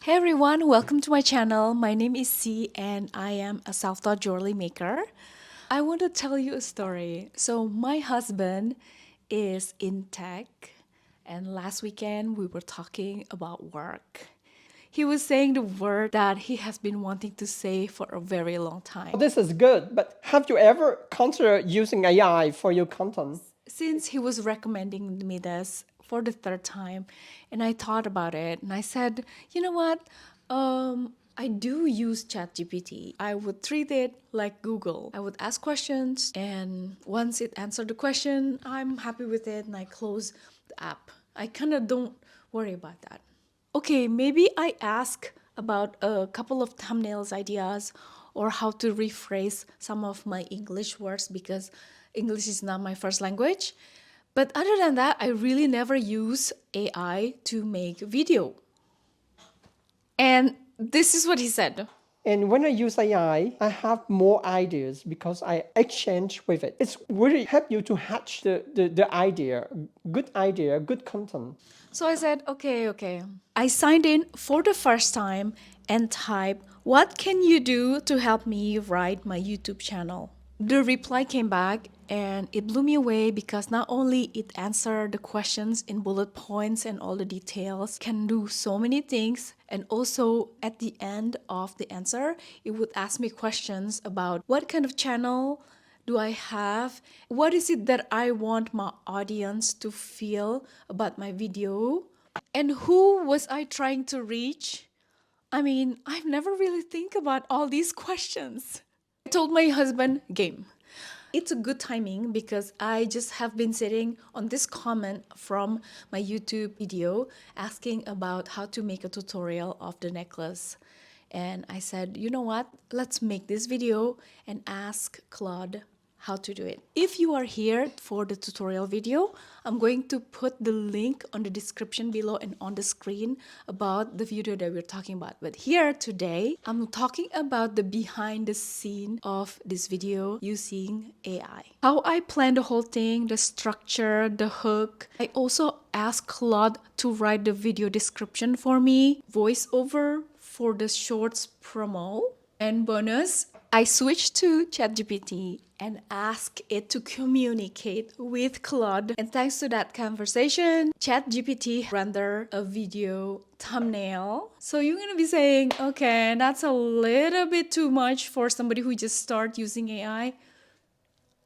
Hey everyone, welcome to my channel. My name is C and I am a self-taught jewelry maker. I want to tell you a story. So my husband is in tech and last weekend we were talking about work. He was saying the word that he has been wanting to say for a very long time. This is good, but have you ever considered using AI for your content? Since he was recommending me this for the third time, and I thought about it, and I said, you know what? I do use ChatGPT. I would treat it like Google. I would ask questions, and once it answered the question, I'm happy with it, and I close the app. I kind of don't worry about that. Okay, maybe I ask about a couple of thumbnails ideas or how to rephrase some of my English words because English is not my first language. But other than that, I really never use AI to make video. And this is what he said. And when I use AI, I have more ideas because I exchange with it. It's really help you to hatch the idea, good content. So I said, okay. I signed in for the first time and typed, what can you do to help me write my YouTube channel? The reply came back and it blew me away because not only it answered the questions in bullet points and all the details, can do so many things, and also at the end of the answer, it would ask me questions about what kind of channel do I have? What is it that I want my audience to feel about my video? And who was I trying to reach? I mean, I've never really think about all these questions. I told my husband, game. It's a good timing because I just have been sitting on this comment from my YouTube video asking about how to make a tutorial of the necklace. And I said, you know what? Let's make this video and ask Claude how to do it. If you are here for the tutorial video, I'm going to put the link on the description below and on the screen about the video that we're talking about. But here today, I'm talking about the behind the scene of this video using AI. How I plan the whole thing, the structure, the hook. I also asked Claude to write the video description for me, voiceover for the shorts promo. And bonus, I switched to ChatGPT and asked it to communicate with Claude. And thanks to that conversation, ChatGPT rendered a video thumbnail. So you're gonna be saying, okay, that's a little bit too much for somebody who just started using AI.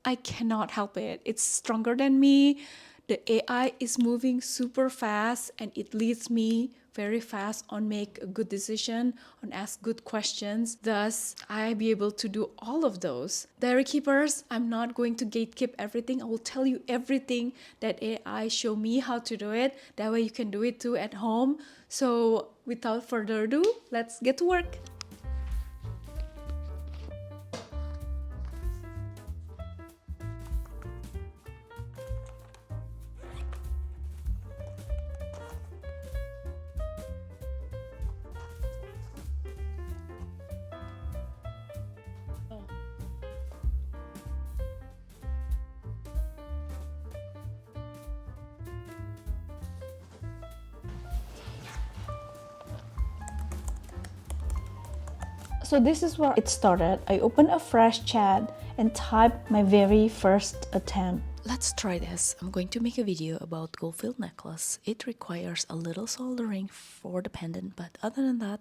I cannot help it. It's stronger than me. The AI is moving super fast and it leads me very fast on make a good decision, on ask good questions. Thus, I be able to do all of those. Diary keepers, I'm not going to gatekeep everything. I will tell you everything that AI show me how to do it. That way you can do it too at home. So without further ado, let's get to work. So this is where it started. I opened a fresh chat and typed my very first attempt. Let's try this. I'm going to make a video about gold-filled necklace. It requires a little soldering for the pendant, but other than that,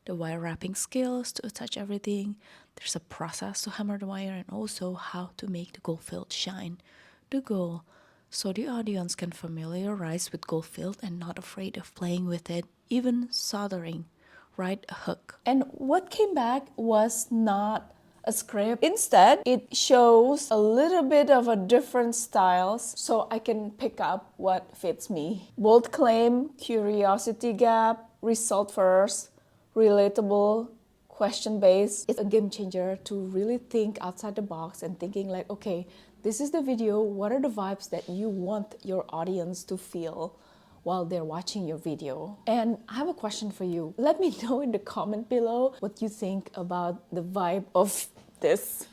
the wire wrapping skills to attach everything. There's a process to hammer the wire and also how to make the gold-filled shine. The goal, so the audience can familiarize with gold-filled and not afraid of playing with it, even soldering. Write a hook. And what came back was not a script. Instead, it shows a little bit of a different styles so I can pick up what fits me. Bold claim, curiosity gap, result first, relatable, question based. It's a game changer to really think outside the box and thinking like, okay, this is the video. What are the vibes that you want your audience to feel while they're watching your video? And I have a question for you. Let me know in the comment below what you think about the vibe of this.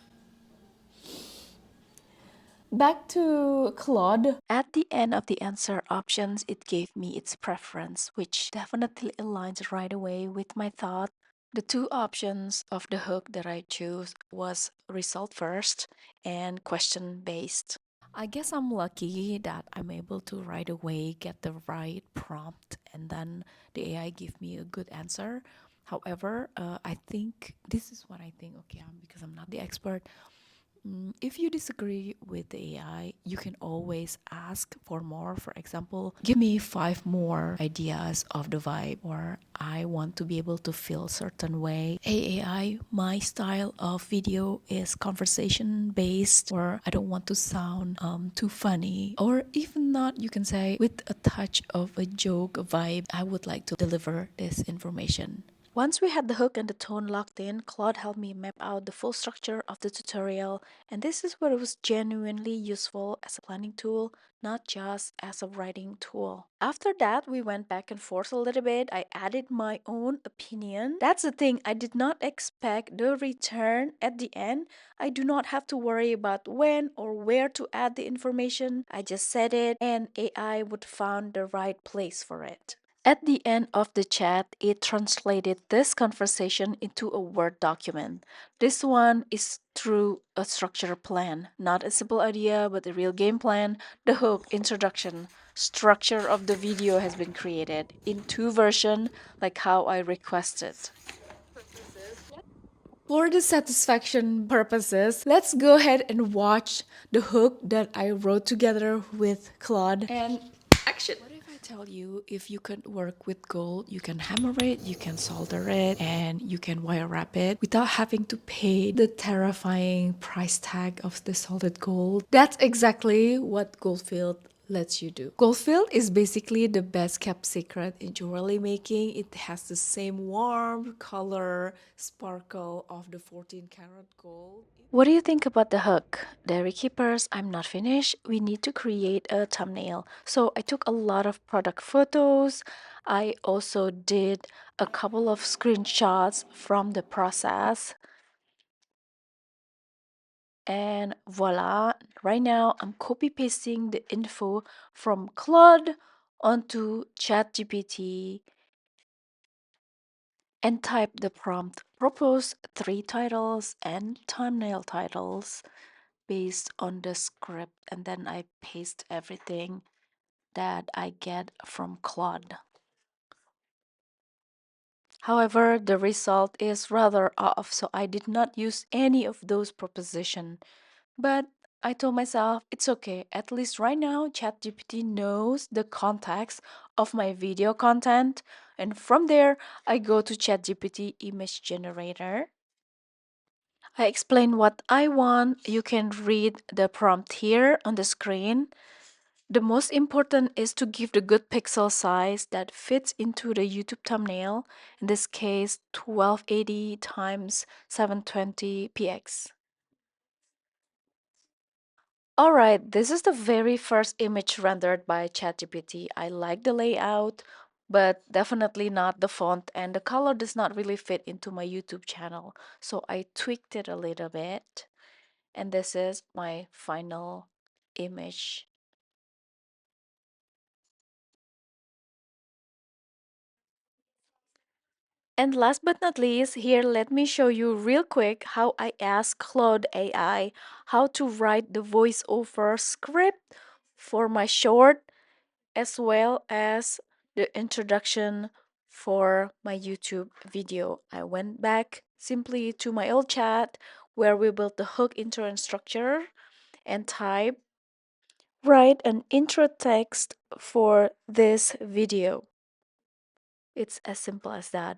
Back to Claude. At the end of the answer options, it gave me its preference, which definitely aligns right away with my thought. The two options of the hook that I chose was result first and question based. I guess I'm lucky that I'm able to right away get the right prompt and then the AI give me a good answer. However, I think this is what I think. Okay, because I'm not the expert. If you disagree with the AI, you can always ask for more. For example, give me five more ideas of the vibe, or I want to be able to feel certain way. Hey AI, my style of video is conversation based, or I don't want to sound too funny, or even not. You can say with a touch of a joke, a vibe. I would like to deliver this information. Once we had the hook and the tone locked in, Claude helped me map out the full structure of the tutorial, and this is where it was genuinely useful as a planning tool, not just as a writing tool. After that, we went back and forth a little bit. I added my own opinion. That's the thing, I did not expect the return at the end. I do not have to worry about when or where to add the information. I just said it, and AI would find the right place for it. At the end of the chat, it translated this conversation into a Word document. This one is through a structure plan, not a simple idea, but a real game plan. The hook, introduction, structure of the video has been created in two versions, like how I requested. For the satisfaction purposes, let's go ahead and watch the hook that I wrote together with Claude. And action. What if I tell you if you can work with gold, you can hammer it, you can solder it, and you can wire wrap it without having to pay the terrifying price tag of the solid gold? That's exactly what Goldfield lets you do. Goldfield is basically the best kept secret in jewelry making. It has the same warm color, sparkle of the 14 karat gold. What do you think about the hook? Dairy Keepers, I'm not finished. We need to create a thumbnail. So I took a lot of product photos. I also did a couple of screenshots from the process. And voila, right now I'm copy pasting the info from Claude onto ChatGPT and type the prompt propose three titles and thumbnail titles based on the script, and then I paste everything that I get from Claude. However, the result is rather off, so I did not use any of those propositions. But I told myself it's okay. At least right now, ChatGPT knows the context of my video content. And from there, I go to ChatGPT image generator. I explain what I want. You can read the prompt here on the screen. The most important is to give the good pixel size that fits into the YouTube thumbnail. In this case, 1280 times 720 px. Alright, this is the very first image rendered by ChatGPT. I like the layout, but definitely not the font, and the color does not really fit into my YouTube channel. So I tweaked it a little bit, and this is my final image. And last but not least, here let me show you real quick how I asked Claude AI how to write the voiceover script for my short, as well as the introduction for my YouTube video. I went back simply to my old chat where we built the hook, intro, and structure, and type write an intro text for this video. It's as simple as that.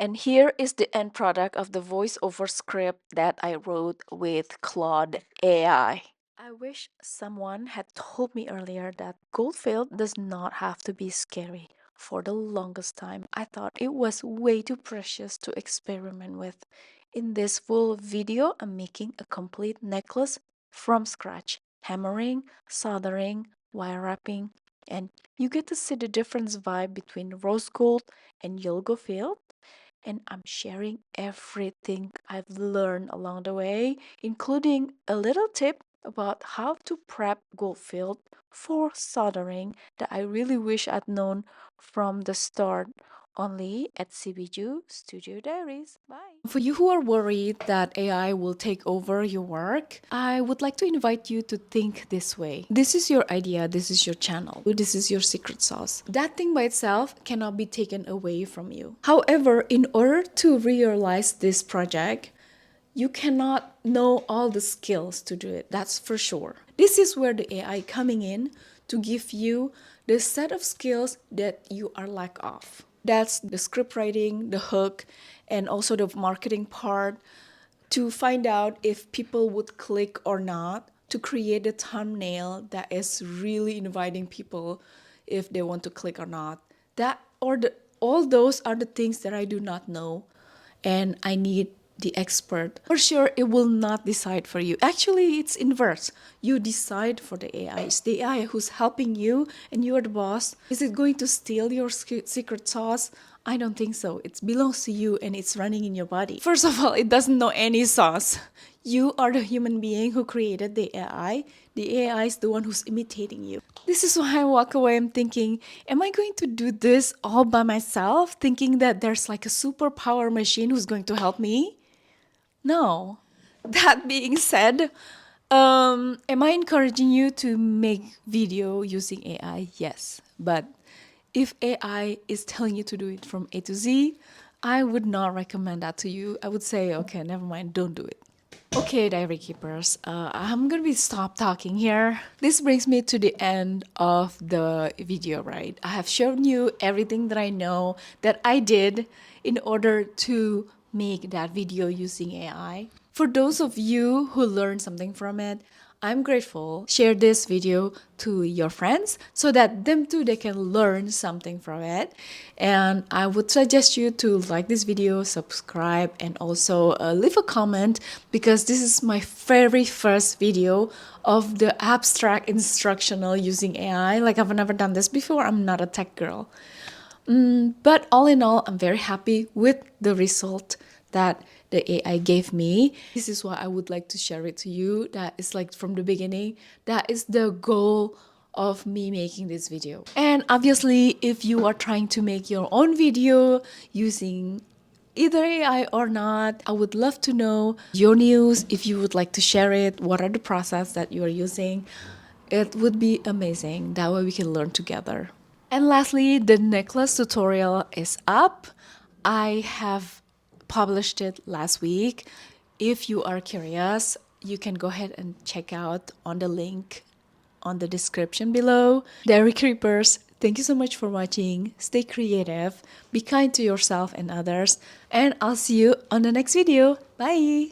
And here is the end product of the voiceover script that I wrote with Claude AI. I wish someone had told me earlier that Goldfield does not have to be scary. For the longest time, I thought it was way too precious to experiment with. In this full video, I'm making a complete necklace from scratch, hammering, soldering, wire wrapping, And you get to see the different vibe between rose gold and yellow field. And I'm sharing everything I've learned along the way, including a little tip about how to prep Goldfield for soldering that I really wish I'd known from the start. Only at CBJU Studio Diaries. Bye. For you who are worried that AI will take over your work, I would like to invite you to think this way. This is your idea, this is your channel, this is your secret sauce. That thing by itself cannot be taken away from you. However, in order to realize this project, you cannot know all the skills to do it. That's for sure. This is where the AI coming in to give you the set of skills that you are lack of. That's the script writing, the hook, and also the marketing part to find out if people would click or not, to create a thumbnail that is really inviting people if they want to click or not. All those are the things that I do not know, and I need the expert. For sure, it will not decide for you. Actually, it's inverse. You decide for the AI. It's the AI who's helping you, and you are the boss. Is it going to steal your secret sauce? I don't think so. It belongs to you and it's running in your body. First of all, it doesn't know any sauce. You are the human being who created the AI. The AI is the one who's imitating you. This is why I walk away. I'm thinking, am I going to do this all by myself? Thinking that there's like a superpower machine who's going to help me? No. That being said, am I encouraging you to make video using AI? Yes. But if AI is telling you to do it from A to Z, I would not recommend that to you. I would say, okay, never mind, don't do it. Okay, diary keepers, I'm gonna be stop talking here. This brings me to the end of the video, right? I have shown you everything that I know that I did in order to make that video using AI. For those of you who learned something from it, I'm grateful. Share this video to your friends so that them too they can learn something from it. And I would suggest you to like this video, subscribe, and also leave a comment, because this is my very first video of the abstract instructional using AI. Like, I've never done this before. I'm not a tech girl. But all in all, I'm very happy with the result that the AI gave me. This is why I would like to share it to you. That is like from the beginning, that is the goal of me making this video. And obviously, if you are trying to make your own video using either AI or not, I would love to know your news. If you would like to share it, what are the process that you are using? It would be amazing. That way we can learn together. And lastly, the necklace tutorial is up. I have published it last week. If you are curious, you can go ahead and check out on the link on the description below. Diary Creepers, thank you so much for watching. Stay creative, be kind to yourself and others, and I'll see you on the next video. Bye!